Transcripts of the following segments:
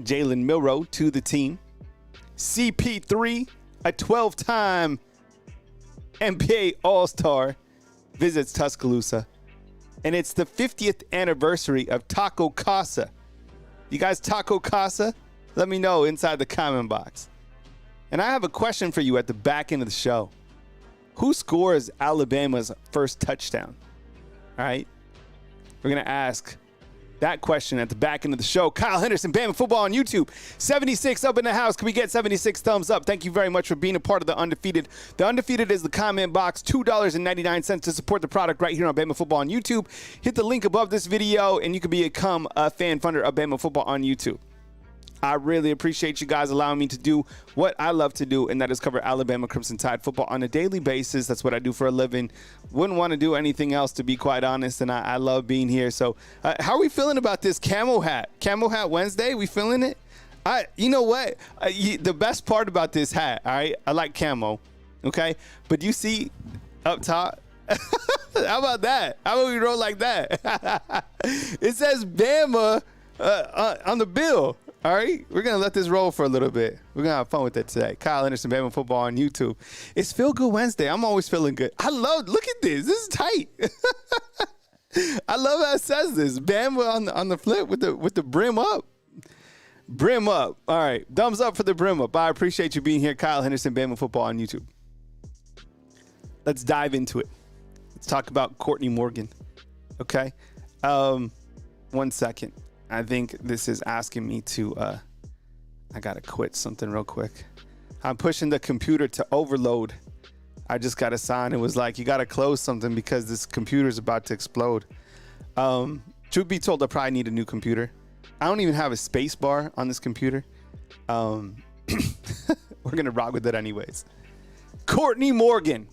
Jalen Milroe to the team. CP3, a 12-time NBA All-Star, visits Tuscaloosa. And it's the 50th anniversary of Taco Casa. You guys Taco Casa? Let me know inside the comment box. And I have a question for you at the back end of the show. Who scores Alabama's first touchdown? All right. We're going to ask that question at the back end of the show. Kyle Henderson, Bama Football on YouTube. 76 up in the house. Can we get 76 thumbs up? Thank you very much for being a part of The Undefeated. The Undefeated is the comment box. $2.99 to support the product right here on Bama Football on YouTube. Hit the link above this video, and you can become a fan funder of Bama Football on YouTube. I really appreciate you guys allowing me to do what I love to do, and that is cover Alabama Crimson Tide football on a daily basis. That's what I do for a living. Wouldn't want to do anything else, to be quite honest, and I love being here. So how are we feeling about this camo hat? Camo Hat Wednesday, we feeling it? You know what? The best part about this hat, all right, I like camo, okay? But you see up top, how about that? How about we roll like that? It says Bama on the bill. All right, we're going to let this roll for a little bit. We're going to have fun with it today. Kyle Anderson, Bama Football on YouTube. It's Feel Good Wednesday. I'm always feeling good. Look at this. This is tight. I love how it says this. Bama on the flip with the brim up. Brim up. All right, thumbs up for the brim up. I appreciate you being here. Kyle Henderson, Bama Football on YouTube. Let's dive into it. Let's talk about Courtney Morgan. Okay. 1 second. I think this is asking me to, I got to quit something real quick. I'm pushing the computer to overload. I just got a sign. It was like, you got to close something because this computer is about to explode. Truth be told, I probably need a new computer. I don't even have a space bar on this computer. We're going to rock with it anyways. Courtney Morgan.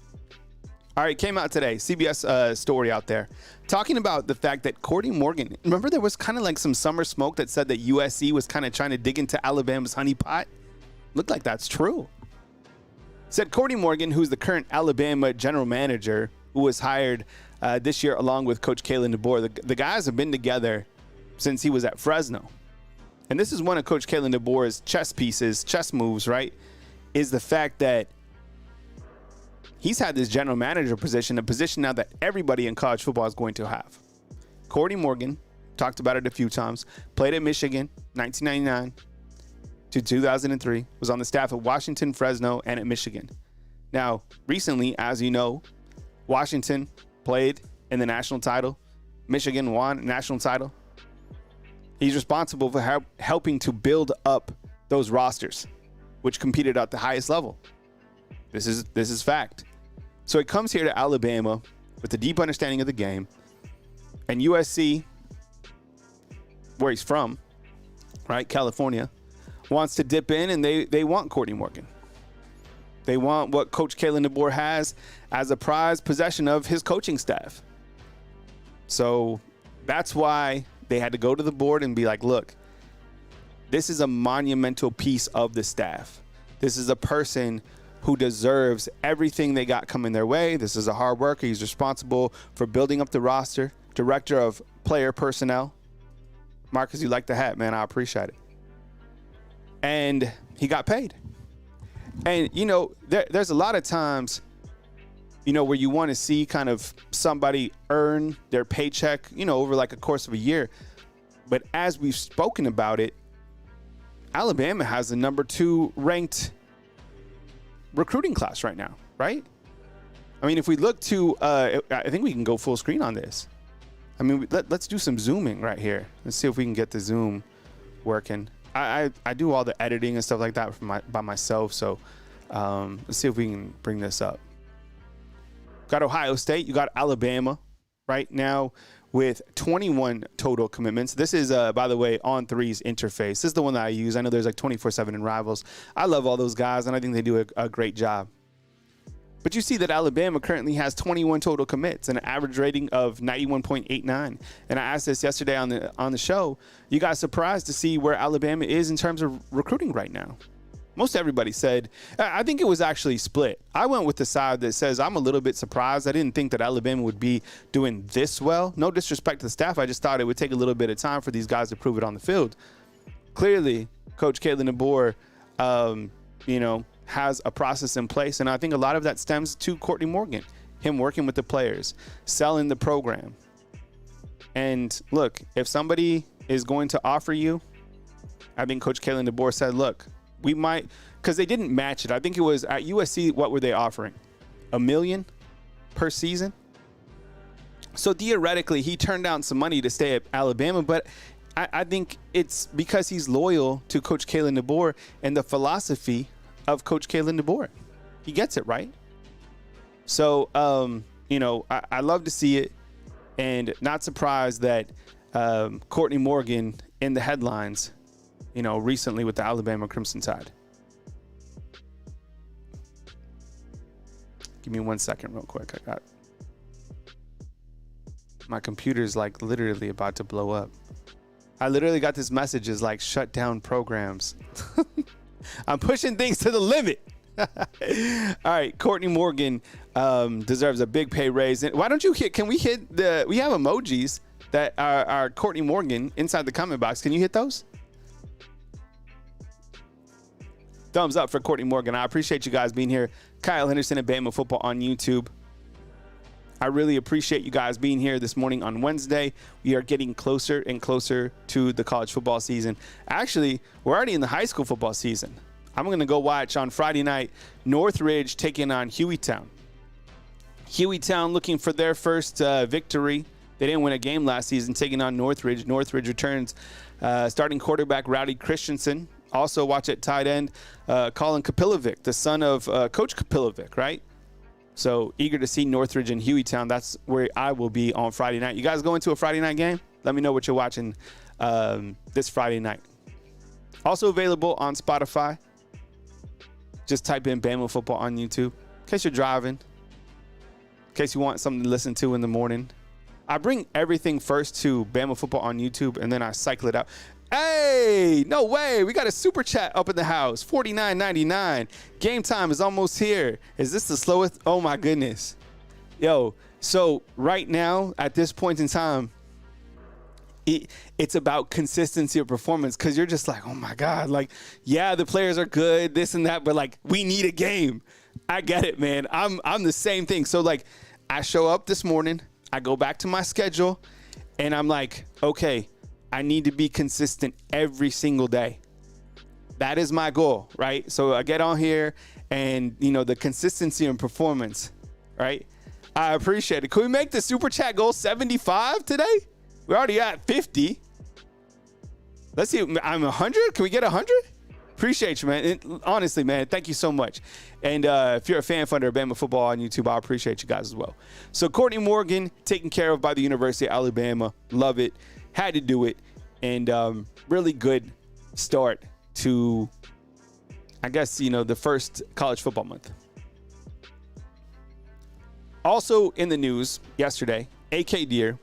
All right, came out today, CBS story out there, talking about the fact that Courtney Morgan, remember there was kind of like some summer smoke that said that USC was kind of trying to dig into Alabama's honeypot? Looked like that's true. Said Courtney Morgan, who's the current Alabama general manager, who was hired this year along with Coach Kalen DeBoer. The guys have been together since he was at Fresno. And this is one of Coach Kalen DeBoer's chess moves, right, is the fact that he's had this general manager position, a position now that everybody in college football is going to have. Courtney Morgan, talked about it a few times, played at Michigan, 1999 to 2003, was on the staff at Washington, Fresno, and at Michigan. Now, recently, as you know, Washington played in the national title. Michigan won a national title. He's responsible for helping to build up those rosters, which competed at the highest level. This is fact. So it comes here to Alabama with a deep understanding of the game, and USC, where he's from, right, California, wants to dip in, and they want Courtney Morgan. They want what Coach Kalen DeBoer has as a prized possession of his coaching staff. So that's why they had to go to the board and be like, look, this is a monumental piece of the staff. This is a person who deserves everything they got coming their way. This is a hard worker. He's responsible for building up the roster, director of player personnel. Marcus, you like the hat, man. I appreciate it. And he got paid. And, you know, there's a lot of times, you know, where you want to see kind of somebody earn their paycheck, you know, over like a course of a year. But as we've spoken about it, Alabama has the #2 ranked recruiting class right now, right? I mean, if we look to, I think we can go full screen on this. I mean, let's do some zooming right here. Let's see if we can get the zoom working. I do all the editing and stuff like that by myself, so let's see if we can bring this up. Got Ohio State, you got Alabama right now with 21 total commitments. This is, by the way, On3's interface. This is the one that I use. I know there's like 24/7 in Rivals. I love all those guys, and I think they do a great job. But you see that Alabama currently has 21 total commits and an average rating of 91.89. And I asked this yesterday on the show. You guys surprised to see where Alabama is in terms of recruiting right now? Most everybody said, I think it was actually split. I went with the side that says I'm a little bit surprised. I didn't think that Alabama would be doing this well. No disrespect to the staff. I just thought it would take a little bit of time for these guys to prove it on the field. clearly Coach Kalen DeBoer, has a process in place. And I think a lot of that stems to Courtney Morgan, him working with the players, selling the program. And look, if somebody is going to offer you, I think Coach Kalen DeBoer said, look, we might, because they didn't match it. I think it was at USC, what were they offering? $1 million per season? So theoretically, he turned down some money to stay at Alabama, but I think it's because he's loyal to Coach Kalen DeBoer and the philosophy of Coach Kalen DeBoer. He gets it, right? So, I love to see it, and not surprised that Courtney Morgan in the headlines, recently with the Alabama Crimson Tide. Give me 1 second real quick. My computer's like literally about to blow up. I literally got this message is like shut down programs. I'm pushing things to the limit. All right, Courtney Morgan deserves a big pay raise. Why don't you hit? Can we hit we have emojis that are Courtney Morgan inside the comment box. Can you hit those? Thumbs up for Courtney Morgan. I appreciate you guys being here. Kyle Henderson at Bama Football on YouTube. I really appreciate you guys being here this morning on Wednesday. We are getting closer and closer to the college football season. Actually, we're already in the high school football season. I'm going to go watch on Friday night Northridge taking on Hueytown. Hueytown looking for their first victory. They didn't win a game last season, taking on Northridge. Northridge returns starting quarterback Rowdy Christensen. Also watch at tight end Colin Kapilovic, the son of Coach Kapilovic, right? So eager to see Northridge and Hueytown. That's where I will be on Friday night. You guys going to a Friday night game? Let me know what you're watching this Friday night. Also available on Spotify. Just type in Bama Football on YouTube. In case you're driving. In case you want something to listen to in the morning. I bring everything first to Bama Football on YouTube, and then I cycle it out. Hey, no way. We got a super chat up in the house. $49.99. Game time is almost here. Is this the slowest? Oh, my goodness. Yo, so right now, at this point in time, it's about consistency of performance, because you're just like, oh, my God. Like, yeah, the players are good, this and that, but, like, we need a game. I get it, man. I'm the same thing. So, like, I show up this morning. I go back to my schedule, and I'm like, okay, I need to be consistent every single day. That is my goal, right? So I get on here and, the consistency and performance, right? I appreciate it. Can we make the super chat goal 75 today? We're already at 50. Let's see. I'm 100. Can we get 100? Appreciate you, man. And honestly, man, thank you so much. And if you're a fan funder of Bama Football on YouTube, I appreciate you guys as well. So Courtney Morgan, taken care of by the University of Alabama. Love it. Had to do it. And really good start to, I guess, the first college football month. Also in the news yesterday, AK Deer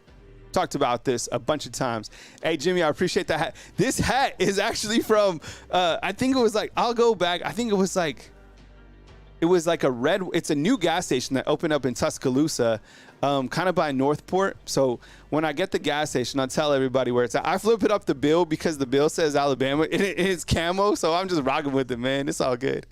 talked about this a bunch of times. Hey, Jimmy, I appreciate that hat. This hat is actually from, I think it was like, I'll go back. I think it was like it's a new gas station that opened up in Tuscaloosa, kind of by Northport. So when I get the gas station, I'll tell everybody where it's at. I flip it up the bill because the bill says Alabama. It's camo, so I'm just rocking with it, man. It's all good.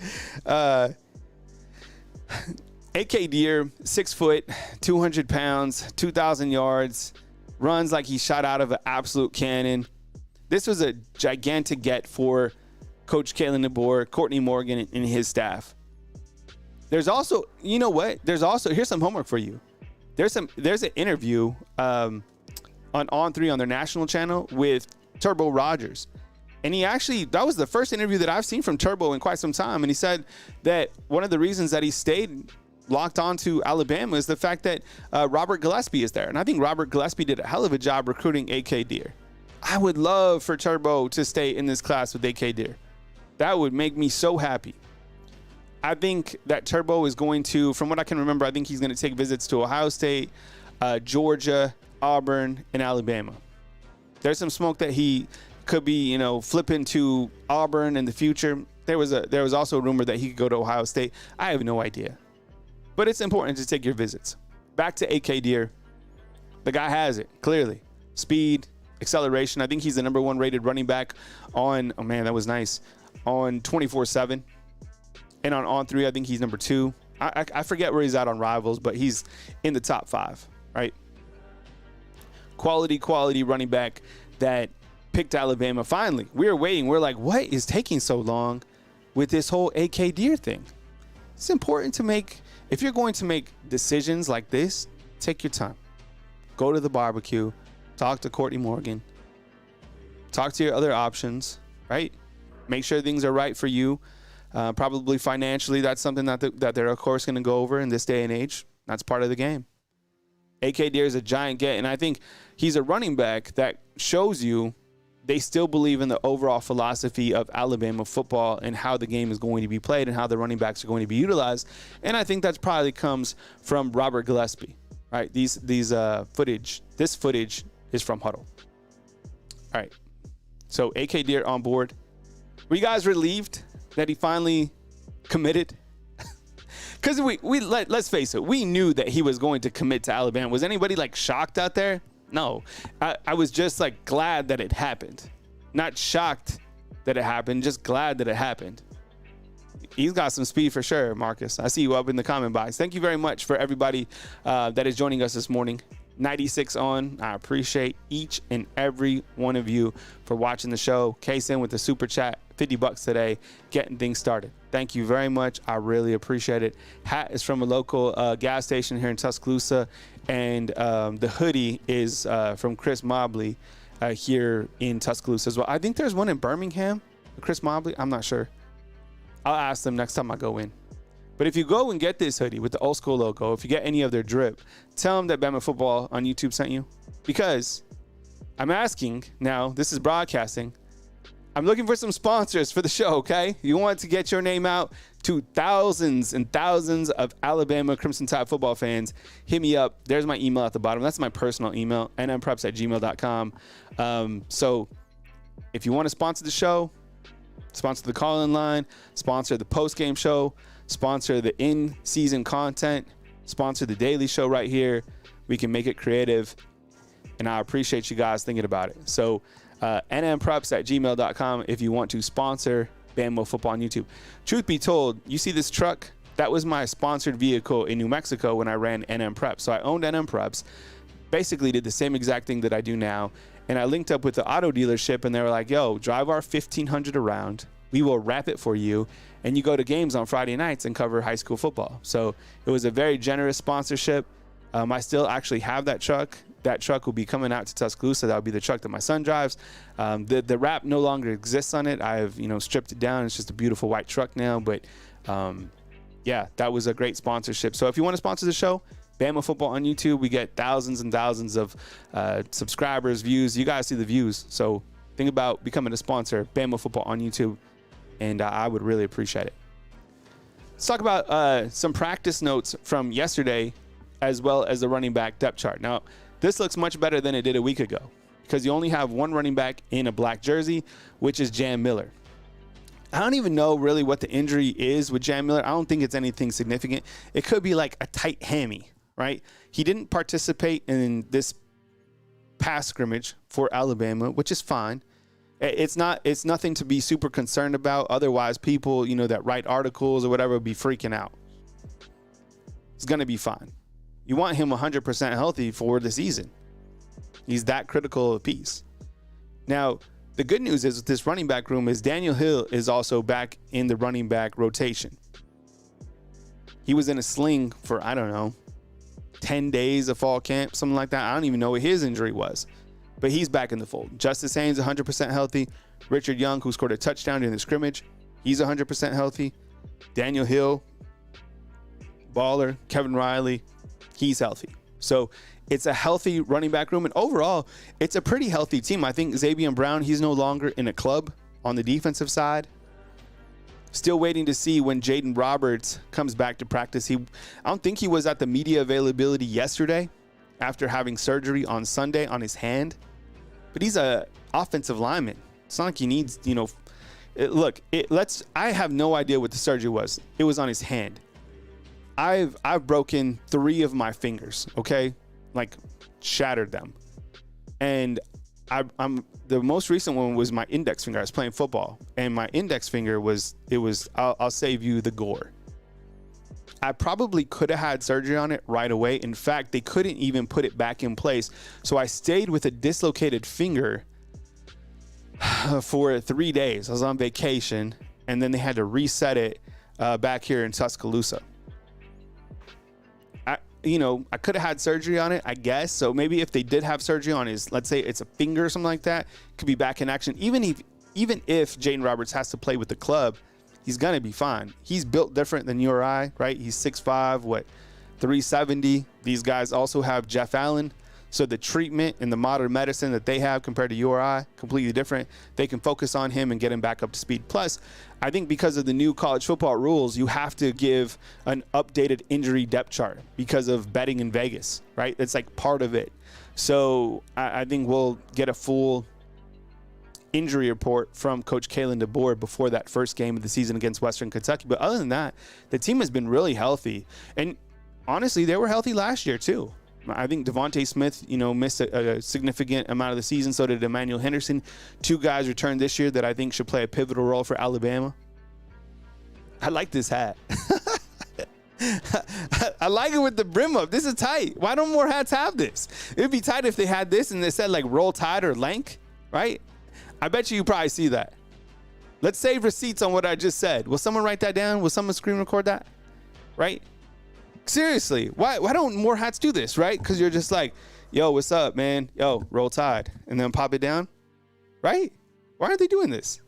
AK Deer, 6 foot, 200 pounds, 2,000 yards, runs like he shot out of an absolute cannon. This was a gigantic get for Coach Kalen DeBoer, Courtney Morgan, and his staff. There's also, here's some homework for you. There's an interview on On3 on their national channel with Turbo Rogers. And that was the first interview that I've seen from Turbo in quite some time. And he said that one of the reasons that he stayed locked onto Alabama is the fact that Robert Gillespie is there. And I think Robert Gillespie did a hell of a job recruiting AK Deer. I would love for Turbo to stay in this class with AK Deer. That would make me so happy. I think that Turbo is going to, from what I can remember, I think he's going to take visits to Ohio State, Georgia, Auburn, and Alabama. There's some smoke that he could be, flipping to Auburn in the future. There was also a rumor that he could go to Ohio State. I have no idea. But it's important to take your visits. Back to AK Deer. The guy has it, clearly. Speed, acceleration. I think he's the number 1 rated running back on, oh man, that was nice, on 24/7. And on 3, I think he's number 2. I forget where he's at on Rivals, but he's in the top 5, right? Quality running back that picked Alabama. Finally, we were waiting. We're like, what is taking so long with this whole AK Deer thing? It's important to make, if you're going to make decisions like this, take your time. Go to the barbecue, talk to Courtney Morgan, talk to your other options, right? Make sure things are right for you. Probably financially, that's something that they're, of course, going to go over in this day and age. That's part of the game. AK Deer is a giant get, and I think he's a running back that shows you they still believe in the overall philosophy of Alabama football and how the game is going to be played and how the running backs are going to be utilized. And I think that probably comes from Robert Gillespie, right? This footage is from Huddle. All right. So AK Deer on board. Were you guys relieved that he finally committed? Because let's face it, we knew that he was going to commit to Alabama. Was anybody like shocked out there? No. I was just like glad that it happened. Not shocked that it happened, just glad that it happened. He's got some speed for sure, Marcus. I see you up in the comment box. Thank you very much for everybody that is joining us this morning. 96 on. I appreciate each and every one of you for watching the show. Kaysen with the super chat, $50 today, getting things started. Thank you very much. I really appreciate it. Hat is from a local gas station here in Tuscaloosa, and the hoodie is from Chris Mobley here in Tuscaloosa as well. I think there's one in Birmingham. Chris Mobley, I'm not sure. I'll ask them next time I go in. But if you go and get this hoodie with the old school logo, if you get any of their drip, tell them that Bama Football on YouTube sent you. Because I'm asking now, this is broadcasting, I'm looking for some sponsors for the show, okay? You want to get your name out to thousands and thousands of Alabama Crimson Tide football fans, hit me up. There's my email at the bottom. That's my personal email, nmpreps@gmail.com. So if you want to sponsor the show, sponsor the call-in line, sponsor the post-game show, sponsor the in-season content, sponsor the daily show right here, we can make it creative, and I appreciate you guys thinking about it. So nmpreps@gmail.com if you want to sponsor Bama Football on YouTube. Truth be told, you see this truck? That was my sponsored vehicle in New Mexico when I ran NM Preps. So I owned NM Preps, basically did the same exact thing that I do now, and I linked up with the auto dealership, and they were like, yo, drive our 1500 around. We will wrap it for you, and you go to games on Friday nights and cover high school football. So it was a very generous sponsorship. I still actually have that truck. That truck will be coming out to Tuscaloosa. That will be the truck that my son drives. The wrap no longer exists on it. I've stripped it down. It's just a beautiful white truck now. But yeah, that was a great sponsorship. So if you want to sponsor the show, Bama Football on YouTube, we get thousands and thousands of subscribers, views. You guys see the views. So think about becoming a sponsor, Bama Football on YouTube, and I would really appreciate it. Let's talk about some practice notes from yesterday, as well as the running back depth chart. Now, this looks much better than it did a week ago because you only have one running back in a black jersey, which is Jam Miller. I don't even know really what the injury is with Jam Miller. I don't think it's anything significant. It could be like a tight hammy, right? He didn't participate in this pass scrimmage for Alabama, which is fine. It's nothing to be super concerned about. Otherwise, people, that write articles or whatever would be freaking out. It's going to be fine. You want him 100% healthy for the season. He's that critical of a piece. Now, the good news is with this running back room is Daniel Hill is also back in the running back rotation. He was in a sling for, 10 days of fall camp, something like that. I don't even know what his injury was, but he's back in the fold. Justice Haynes, 100% healthy. Richard Young, who scored a touchdown during the scrimmage, he's 100% healthy. Daniel Hill, baller. Kevin Riley, he's healthy. So it's a healthy running back room. And overall, it's a pretty healthy team. I think Xavier Brown, he's no longer in a club on the defensive side. Still waiting to see when Jaden Roberts comes back to practice. I don't think he was at the media availability yesterday after having surgery on Sunday on his hand. But he's a offensive lineman. It's not like he needs, I have no idea what the surgery was. It was on his hand. I've broken 3 of my fingers, okay? Like shattered them. And I'm the most recent one was my index finger. I was playing football, and my index finger was I'll save you the gore. I probably could have had surgery on it right away. In fact, they couldn't even put it back in place. So I stayed with a dislocated finger for 3 days. I was on vacation, and then they had to reset it back here in Tuscaloosa. I could have had surgery on it, I guess. So maybe if they did have surgery on his, let's say it's a finger or something like that, could be back in action. Even if Jaden Roberts has to play with the club, he's going to be fine. He's built different than you or I, right? He's 6'5", 370. These guys also have Jeff Allen. So the treatment and the modern medicine that they have compared to you or I, completely different. They can focus on him and get him back up to speed. Plus, I think because of the new college football rules, you have to give an updated injury depth chart because of betting in Vegas, right? It's like part of it. So I think we'll get a full injury report from Coach Kalen DeBoer before that first game of the season against Western Kentucky. But other than that, the team has been really healthy. And honestly, they were healthy last year too. I think Devontae Smith, missed a significant amount of the season. So did Emmanuel Henderson. 2 guys returned this year that I think should play a pivotal role for Alabama. I like this hat. I like it with the brim up. This is tight. Why don't more hats have this? It'd be tight if they had this and they said like Roll Tide or Lank, right? I bet you probably see that. Let's save receipts on what I just said. Will someone write that down? Will someone screen record that? Right? Seriously, why don't more hats do this, right? Because you're just like, yo, what's up, man? Yo, Roll Tide. And then pop it down, right? Why aren't they doing this?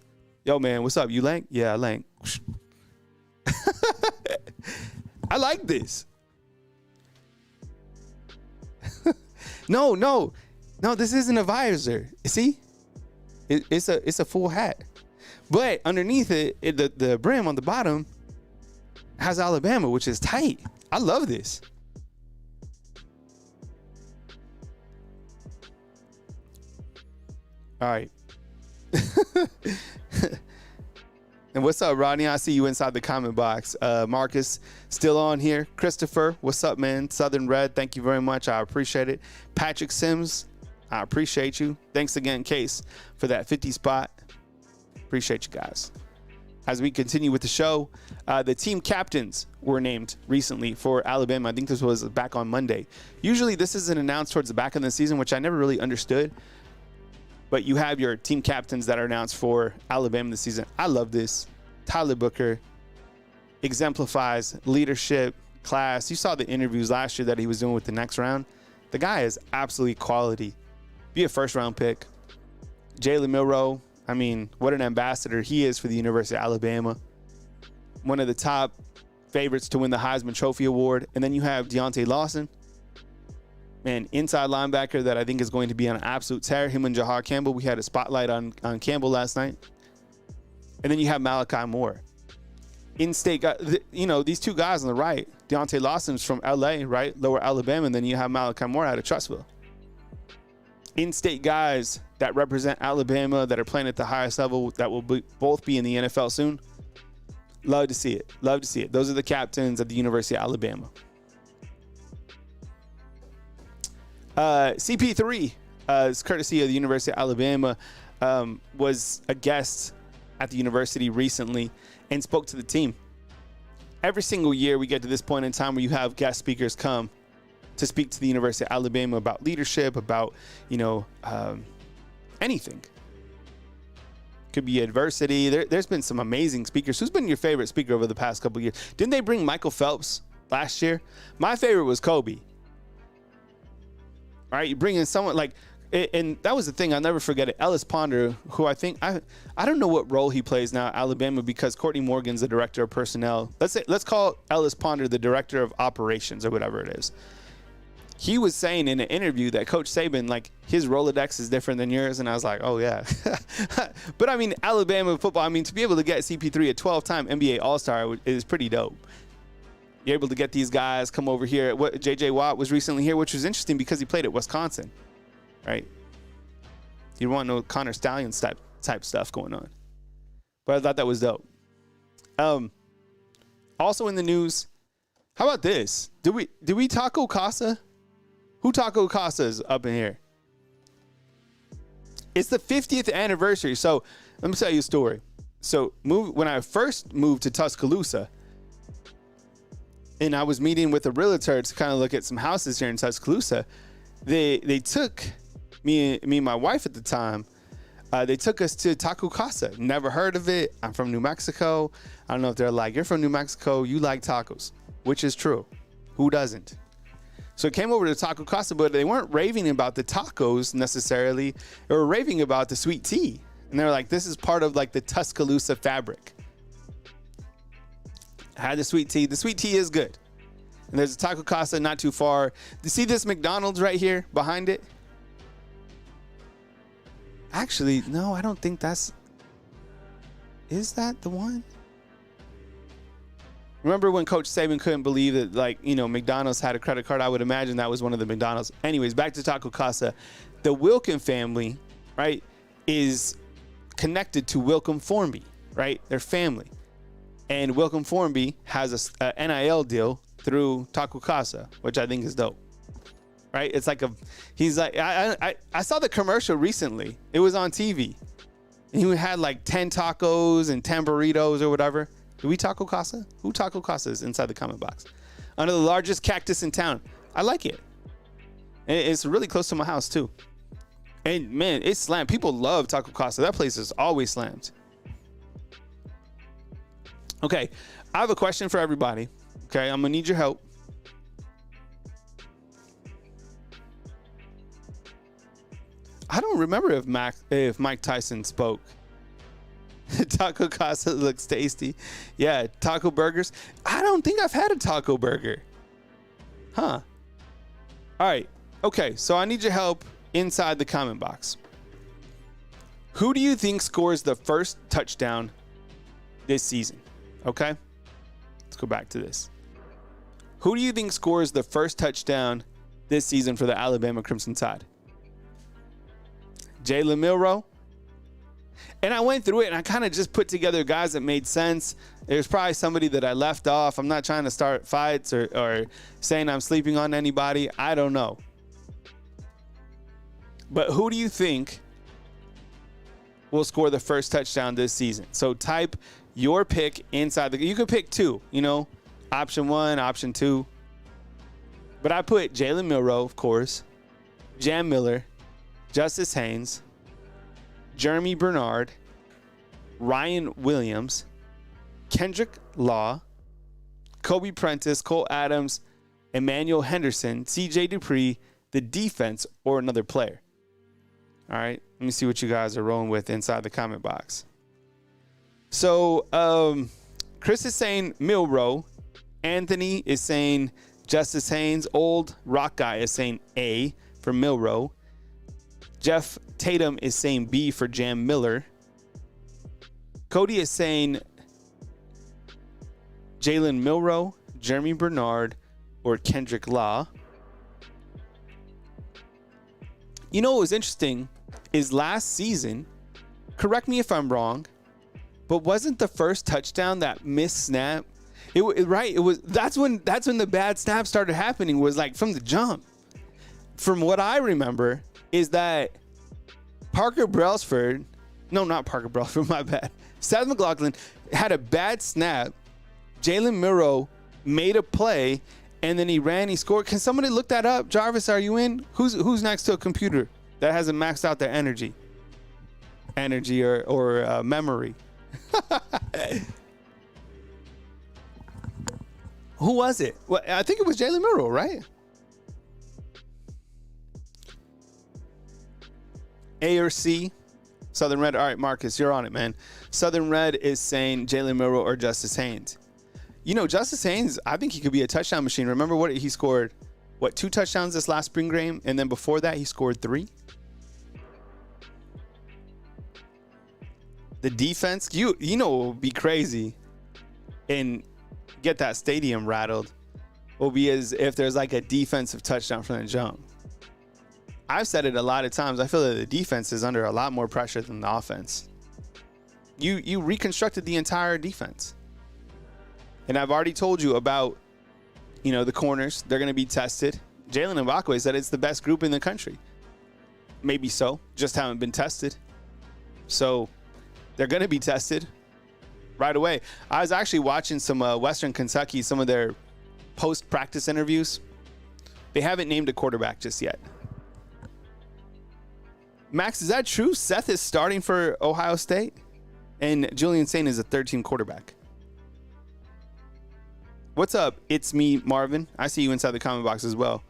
Yo, man, what's up? You Lank? Yeah, I Lank. I like this. No, this isn't a visor. See? It's a full hat. But underneath it, the brim on the bottom has Alabama, which is tight. I love this. All right. And what's up, Rodney? I see you inside the comment box. Marcus, still on here. Christopher, what's up, man? Southern Red, thank you very much. I appreciate it. Patrick Sims, I appreciate you. Thanks again, Case, for that 50 spot. Appreciate you guys. As we continue with the show, the team captains were named recently for Alabama. I think this was back on Monday. Usually this isn't announced towards the back end of the season, which I never really understood. But you have your team captains that are announced for Alabama this season. I love this. Tyler Booker exemplifies leadership, class. You saw the interviews last year that he was doing with the next round. The guy is absolutely quality. Be a first-round pick. Jalen Milroe. I mean, what an ambassador he is for the University of Alabama. One of the top favorites to win the Heisman Trophy Award. And then you have Deontay Lawson. Man, inside linebacker that I think is going to be on an absolute tear. Him and Jahar Campbell. We had a spotlight on Campbell last night. And then you have Malachi Moore. In-state, these 2 guys on the right. Deontay Lawson's from L.A., right? Lower Alabama. And then you have Malachi Moore out of Trussville. In-state guys that represent Alabama that are playing at the highest level that will both be in the NFL soon. Love to see it. Love to see it. Those are the captains of the University of Alabama. CP3 is courtesy of the University of Alabama, was a guest at the university recently and spoke to the team. Every single year we get to this point in time where you have guest speakers come to speak to the University of Alabama about leadership, about, anything. Could be adversity. There's been some amazing speakers. Who's been your favorite speaker over the past couple of years? Didn't they bring Michael Phelps last year? My favorite was Kobe. All right, you bring in someone like, and that was the thing, I'll never forget it. Ellis Ponder, who I think, I don't know what role he plays now at Alabama because Courtney Morgan's the director of personnel. Let's call Ellis Ponder the director of operations or whatever it is. He was saying in an interview that Coach Saban, like, his Rolodex is different than yours. And I was like, oh, yeah. But, I mean, Alabama football, to be able to get CP3 a 12-time NBA All-Star is pretty dope. You're able to get these guys come over here. J.J. Watt was recently here, which was interesting because he played at Wisconsin, right? You don't want no Connor Stallions type stuff going on. But I thought that was dope. Also in the news, how about this? Did we Taco Casa? Who Taco Casa is up in here? It's the 50th anniversary. So let me tell you a story. So when I first moved to Tuscaloosa, and I was meeting with a realtor to kind of look at some houses here in Tuscaloosa, they took me and my wife at the time. They took us to Taco Casa. Never heard of it. I'm from New Mexico. I don't know if they're like, you're from New Mexico, you like tacos, which is true. Who doesn't? So I came over to Taco Casa, but they weren't raving about the tacos necessarily. They were raving about the sweet tea. And they were like, this is part of like the Tuscaloosa fabric. I had the sweet tea. The sweet tea is good. And there's a Taco Casa not too far. You see this McDonald's right here behind it? Actually, no, I don't think that's... Is that the one? Remember when Coach Saban couldn't believe that, like, you know, McDonald's had a credit card? I would imagine that was one of the McDonald's. Anyways, back to Taco Casa. The Wilkin family, right, is connected to Wilkin Formby, right? They're family. And Wilkin Formby has a NIL deal through Taco Casa, which I think is dope. Right? It's like he's like, I saw the commercial recently. It was on TV. And he had like 10 tacos and 10 burritos or whatever. Do we Taco Casa? Who Taco Casa is inside the comment box? Under the largest cactus in town. I like it. And it's really close to my house too. And man, it's slammed. People love Taco Casa. That place is always slammed. Okay, I have a question for everybody. Okay, I'm gonna need your help. I don't remember if Mike Tyson spoke. Taco Casa looks tasty. Yeah, taco burgers. I don't think I've had a taco burger. Huh. All right. Okay, so I need your help inside the comment box. Who do you think scores the first touchdown this season? Okay? Let's go back to this. Who do you think scores the first touchdown this season for the Alabama Crimson Tide? Jalen Milroe. And I went through it and I kind of just put together guys that made sense. There's probably somebody that I left off. I'm not trying to start fights or saying I'm sleeping on anybody. I don't know. But who do you think will score the first touchdown this season? So type your pick inside you could pick two, you know, option one, option two. But I put Jalen Milroe, of course, Jam Miller, Justice Haynes, Jeremy Bernard, Ryan Williams, Kendrick Law, Kobe Prentice, Cole Adams, Emmanuel Henderson, CJ Dupree, the defense, or another player. All right, let me see what you guys are rolling with inside the comment box. So Chris is saying Milroe. Anthony is saying Justice Haynes. Old Rock Guy is saying A for Milroe. Jeff Tatum is saying B for Jam Miller. Cody is saying Jalen Milroe, Jeremy Bernard, or Kendrick Law. You know what was interesting is last season, correct me if I'm wrong, but wasn't the first touchdown that missed snap? That's when the bad snap started happening, was like from the jump. From what I remember is that Parker Brailsford, no, not Parker Brailsford, my bad. Seth McLaughlin had a bad snap. Jalen Milroe made a play, and then he ran, he scored. Can somebody look that up? Jarvis, are you in? Who's next to a computer that hasn't maxed out their energy or memory? Who was it? Well, I think it was Jalen Milroe, right? A or C? Southern Red. All right, Marcus, you're on it, man. Southern Red is saying Jalen Milroe or Justice Haynes. You know, Justice Haynes, I think he could be a touchdown machine. Remember what he scored? 2 touchdowns this last spring game? And then before that, he scored 3? The defense, you know what would be crazy and get that stadium rattled will be as if there's like a defensive touchdown from the jump. I've said it a lot of times. I feel that the defense is under a lot more pressure than the offense. You reconstructed the entire defense. And I've already told you about, the corners. They're going to be tested. Jalen Mbakwe said it's the best group in the country. Maybe so. Just haven't been tested. So they're going to be tested right away. I was actually watching some Western Kentucky, some of their post-practice interviews. They haven't named a quarterback just yet. Max, is that true? Seth is starting for Ohio State, and Julian Saint is a third-team quarterback. What's up? It's me, Marvin. I see you inside the comment box as well.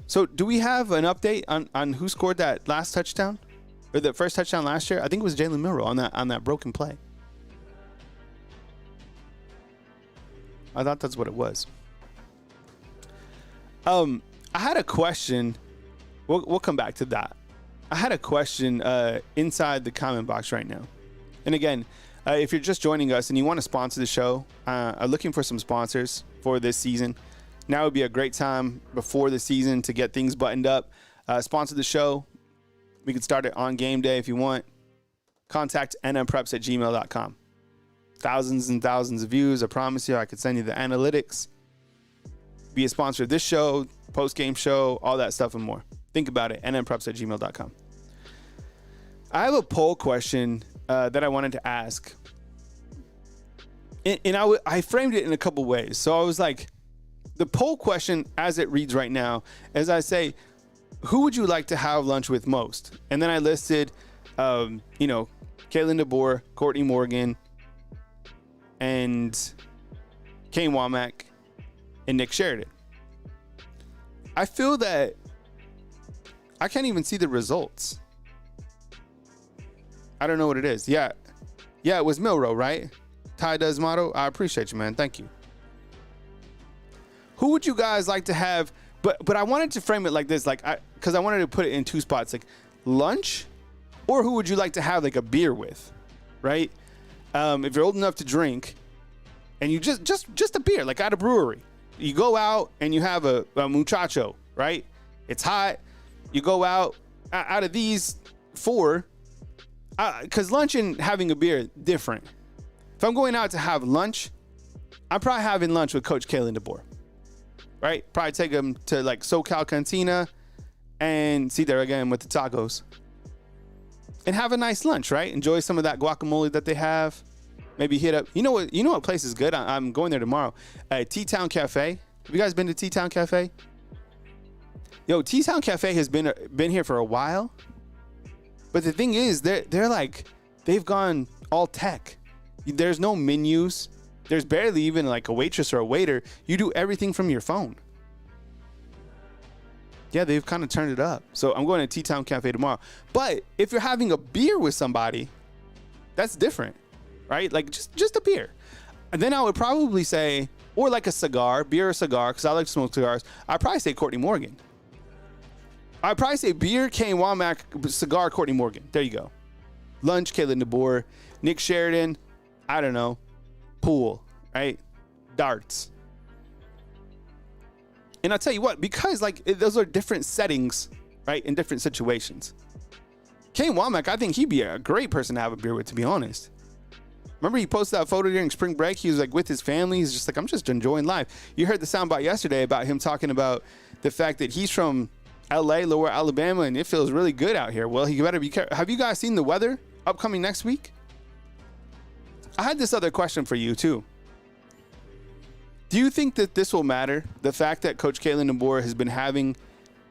So do we have an update on who scored that last touchdown? Or the first touchdown last year? I think it was Jalen Milroe on that broken play. I thought that's what it was. I had a question. We'll come back to that. I had a question inside the comment box right now. And again, if you're just joining us and you want to sponsor the show, I'm looking for some sponsors for this season. Now would be a great time before the season to get things buttoned up. Sponsor the show. We can start it on game day if you want. Contact nmpreps@gmail.com. Thousands and thousands of views. I promise you I could send you the analytics. Be a sponsor of this show, post-game show, all that stuff and more. Think about it. nmpreps@gmail.com. I have a poll question that I wanted to ask. And I framed it in a couple ways. So I was like, the poll question as it reads right now, as I say, who would you like to have lunch with most? And then I listed, Kalen DeBoer, Courtney Morgan, and Kane Womack, and Nick Sheridan. I feel that I can't even see the results. I don't know what it is. Yeah, it was Milroe, right? Ty does motto. I appreciate you, man. Thank you. Who would you guys like to have? But I wanted to frame it like this, because I wanted to put it in two spots, like lunch, or who would you like to have like a beer with, right? If you're old enough to drink, and you just a beer, like at a brewery, you go out and you have a muchacho, right? It's hot. You go out of these four, because lunch and having a beer different. If I'm going out to have lunch, I'm probably having lunch with Coach Kalen DeBoer. Right? Probably take them to like SoCal Cantina and see there again with the tacos and have a nice lunch, right? Enjoy some of that guacamole that they have. Maybe hit up, you know what place is good? I'm going there tomorrow. T-Town Cafe. Have you guys been to T-Town Cafe? Yo, T-Town Cafe has been here for a while. But the thing is, they've gone all tech. There's no menus. There's barely even like a waitress or a waiter. You do everything from your phone. Yeah, they've kind of turned it up. So I'm going to T-Town Cafe tomorrow. But if you're having a beer with somebody, that's different, right? Like just a beer. And then I would probably say, or like a cigar, beer or cigar, because I like to smoke cigars. I'd probably say Courtney Morgan. I'd probably say beer, Kane Womack, cigar, Courtney Morgan. There you go. Lunch, Kalen DeBoer. Nick Sheridan, I don't know. Pool, right? Darts. And I'll tell you what, because those are different settings, right? In different situations. Kane Womack, I think he'd be a great person to have a beer with, to be honest. Remember he posted that photo during spring break? He was like with his family. He's just like, I'm just enjoying life. You heard the soundbite yesterday about him talking about the fact that he's from LA, Lower Alabama, and it feels really good out here. Well, you better be careful. Have you guys seen the weather upcoming next week? I had this other question for you too. Do you think that this will matter? The fact that Coach Kalen DeBoer has been having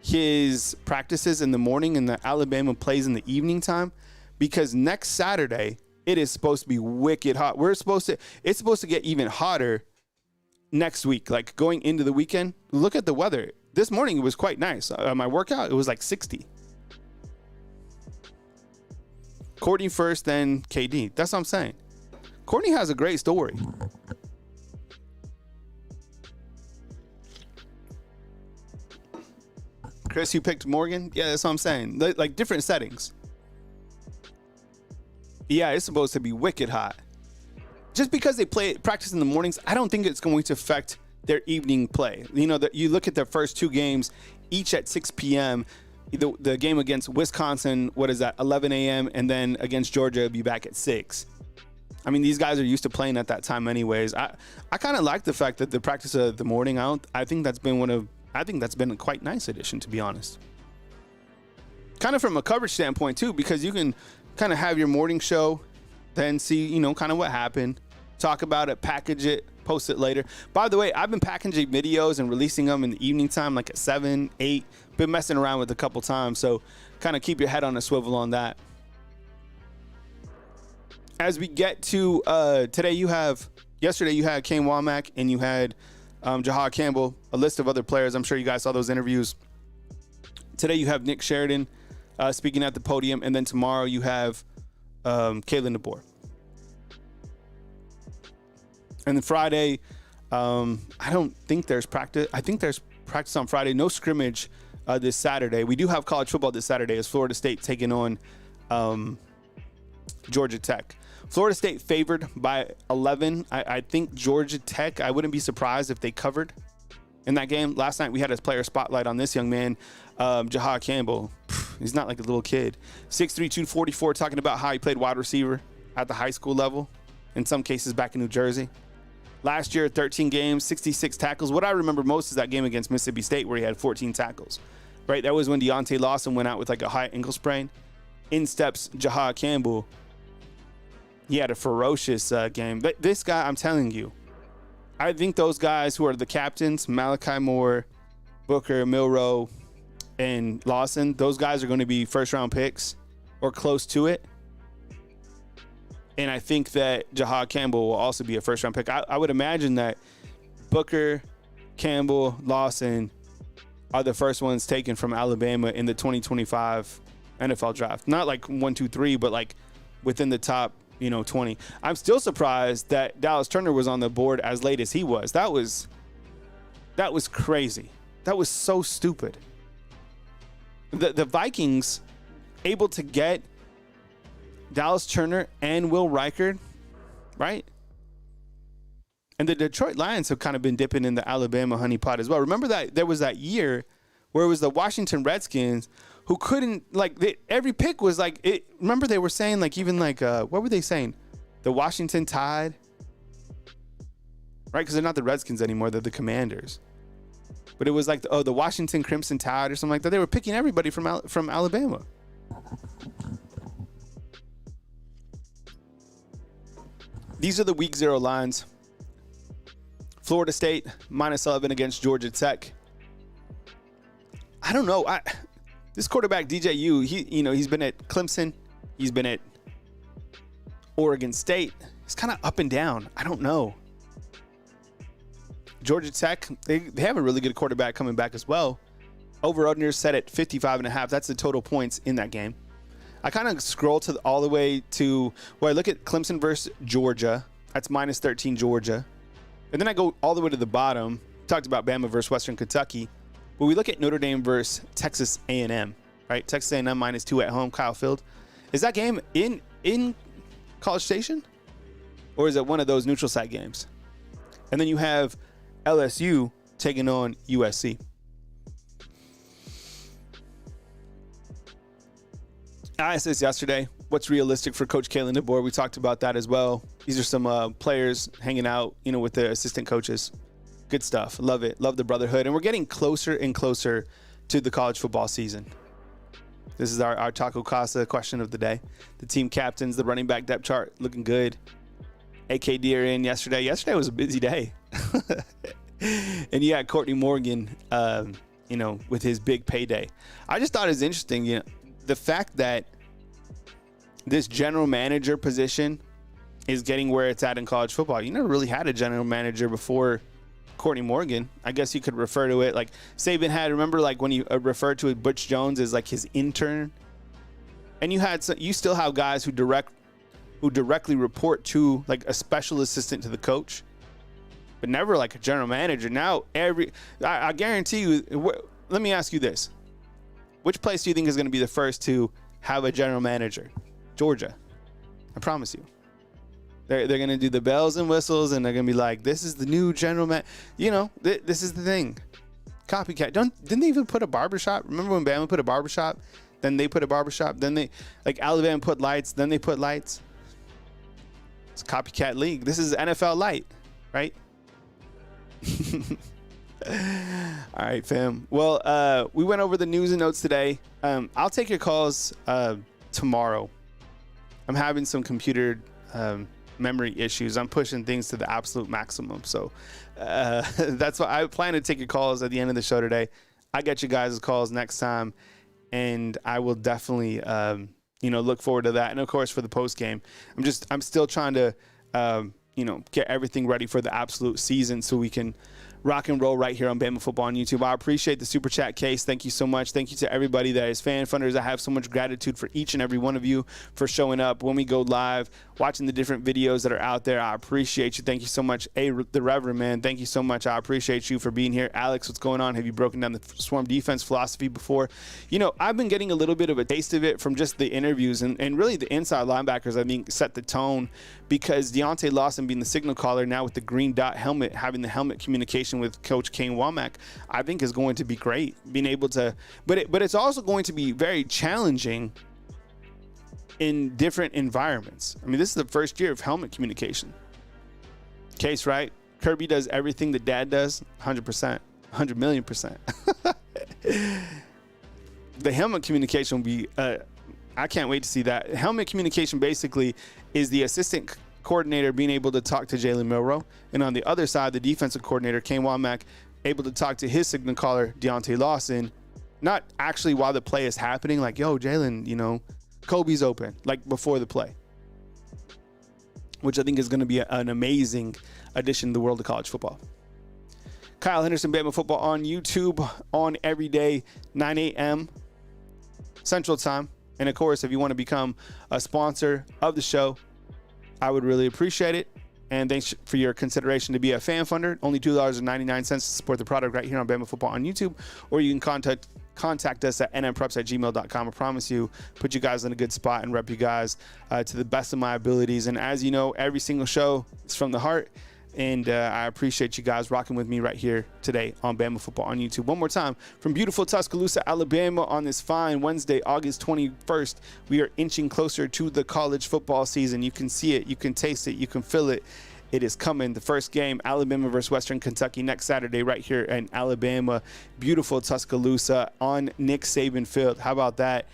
his practices in the morning and the Alabama plays in the evening time? Because next Saturday, it is supposed to be wicked hot. It's supposed to get even hotter next week, like going into the weekend. Look at the weather. This morning, it was quite nice. My workout, it was like 60. Courtney first, then KD. That's what I'm saying. Courtney has a great story. Chris, you picked Morgan? Yeah, that's what I'm saying. Like different settings. Yeah, it's supposed to be wicked hot. Just because they practice in the mornings, I don't think it's going to affect their evening play. You look at their first two games, each at 6 p.m. The game against Wisconsin, 11 a.m., and then against Georgia, it'll be back at 6. I mean, these guys are used to playing at that time anyways. I kind of like the fact that the practice of the morning. I think that's been a quite nice addition, to be honest. kind of from a coverage standpoint too, because you can kind of have your morning show, then see, you know, kind of what happened, talk about it, package it, post it later. By the way, I've been packaging videos and releasing them in the evening time, like at 7, 8. Been messing around with it a couple times, so kind of keep your head on a swivel on that. As we get to yesterday, you had Kane Womack and you had Jahad Campbell, a list of other players. I'm sure you guys saw those interviews. Today you have Nick Sheridan speaking at the podium, and then tomorrow you have Kalen DeBoer. And then Friday, I don't think there's practice. I think there's practice on Friday. No scrimmage this Saturday. We do have college football this Saturday as Florida State taking on Georgia Tech. Florida State favored by 11. I think Georgia Tech, I wouldn't be surprised if they covered in that game. Last night we had a player spotlight on this young man, Jahad Campbell. He's not like a little kid. 6'3", 244, talking about how he played wide receiver at the high school level, in some cases back in New Jersey. Last year, 13 games, 66 tackles. What I remember most is that game against Mississippi State where he had 14 tackles. Right, that was when Deontay Lawson went out with like a high ankle sprain. In steps Jahad Campbell. He had a ferocious game. But this guy, I'm telling you, I think those guys who are the captains, Malachi Moore, Booker, Milroe, and Lawson, those guys are going to be first-round picks or close to it. And I think that Jahad Campbell will also be a first-round pick. I would imagine that Booker, Campbell, Lawson are the first ones taken from Alabama in the 2025 NFL draft. Not like 1, 2, 3, but like within the top, 20. I'm still surprised that Dallas Turner was on the board as late as he was. That was crazy. That was so stupid. The Vikings able to get Dallas Turner and Will Reichard, right? And the Detroit Lions have kind of been dipping in the Alabama honey pot as well. Remember that there was that year where it was the Washington Redskins who couldn't, every pick was like, remember they were saying what were they saying? The Washington Tide, right? Because they're not the Redskins anymore. They're the Commanders. But it was like, the Washington Crimson Tide or something like that. They were picking everybody from Alabama. These are the week 0 lines. Florida State -11 against Georgia Tech. I don't know. This quarterback DJU, he's been at Clemson, he's been at Oregon State. He's kind of up and down. I don't know. Georgia Tech, they have a really good quarterback coming back as well. Over/under set at 55.5. That's the total points in that game. I kind of scroll all the way to where I look at Clemson versus Georgia. That's -13 Georgia. And then I go all the way to the bottom. Talked about Bama versus Western Kentucky. But we look at Notre Dame versus Texas A&M, right? Texas A&M -2 at home, Kyle Field. Is that game in College Station? Or is it one of those neutral site games? And then you have LSU taking on USC. I asked this yesterday. What's realistic for Coach Kalen DeBoer? We talked about that as well. These are some players hanging out, with the assistant coaches. Good stuff. Love it. Love the brotherhood. And we're getting closer and closer to the college football season. This is our Taco Casa question of the day. The team captains, the running back depth chart looking good. AKD are in yesterday. Yesterday was a busy day. And you had Courtney Morgan, with his big payday. I just thought it was interesting, the fact that this general manager position is getting where it's at in college football. You never really had a general manager before Courtney Morgan. I guess you could refer to it like Saban had. Remember, when you referred to it, Butch Jones as like his intern, and you still have guys who directly report to like a special assistant to the coach, but never like a general manager. Now I guarantee you. Let me ask you this: which place do you think is going to be the first to have a general manager? Georgia. I promise you. They're going to do the bells and whistles, and they're going to be like, this is the new general man. This is the thing. Copycat. Didn't they even put a barbershop? Remember when Bama put a barbershop? Then they put a barbershop. Then Alabama put lights. Then they put lights. It's a copycat league. This is NFL light, right? All right, fam. Well, we went over the news and notes today. I'll take your calls tomorrow. I'm having some computer memory issues. I'm pushing things to the absolute maximum. So that's why I plan to take your calls at the end of the show today. I get you guys' calls next time, and I will definitely, look forward to that. And of course, for the post game, I'm still trying to, get everything ready for the absolute season so we can rock and roll right here on Bama Football on YouTube. I appreciate the super chat case. Thank you so much. Thank you to everybody that is fan funders. I have so much gratitude for each and every one of you for showing up when we go live, watching the different videos that are out there. I appreciate you. Thank you so much. The Reverend, man, thank you so much. I appreciate you for being here. Alex, what's going on? Have you broken down the swarm defense philosophy before? I've been getting a little bit of a taste of it from just the interviews and really the inside linebackers, I think, set the tone, because Deontay Lawson being the signal caller now with the green dot helmet, having the helmet communication with Coach Kane Womack, I think is going to be great. Being able to, but it's also going to be very challenging in different environments. I mean, this is the first year of helmet communication. Case, right? Kirby does everything that Dad does, 100%, 100 million %. The helmet communication will be, I can't wait to see that. Helmet communication basically is the assistant coordinator being able to talk to Jalen Milroe, and on the other side, the defensive coordinator, Kane Womack, able to talk to his signal caller, Deontay Lawson, not actually while the play is happening, like, yo, Jalen, Kobe's open, like before the play, which I think is going to be an amazing addition to the world of college football. Kyle Henderson, Bama Football on YouTube on every day, 9 a.m. Central Time. And of course, if you want to become a sponsor of the show, I would really appreciate it. And thanks for your consideration to be a fan funder. Only $2.99 to support the product right here on Bama Football on YouTube. Or you can contact us at nmpreps@gmail.com. I promise you, put you guys in a good spot and rep you guys to the best of my abilities. And as you know, every single show is from the heart. And I appreciate you guys rocking with me right here today on Bama Football on YouTube. One more time, from beautiful Tuscaloosa, Alabama, on this fine Wednesday, August 21st, we are inching closer to the college football season. You can see it, you can taste it, you can feel it. It is coming. The first game, Alabama versus Western Kentucky, next Saturday right here in Alabama. Beautiful Tuscaloosa on Nick Saban Field. How about that?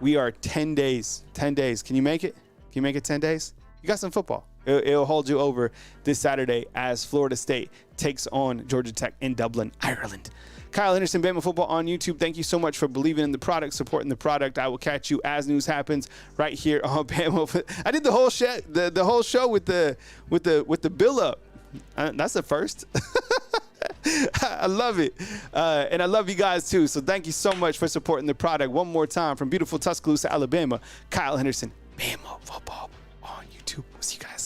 We are 10 days. 10 days. Can you make it? Can you make it 10 days? You got some football. It'll hold you over this Saturday as Florida State takes on Georgia Tech in Dublin, Ireland. Kyle Henderson, Bama Football on YouTube. Thank you so much for believing in the product, supporting the product. I will catch you as news happens right here on Bama. I did the whole show with the bill up. That's the first. I love it. And I love you guys too. So thank you so much for supporting the product. One more time, from beautiful Tuscaloosa, Alabama, Kyle Henderson, Bama Football on YouTube. We'll see you guys.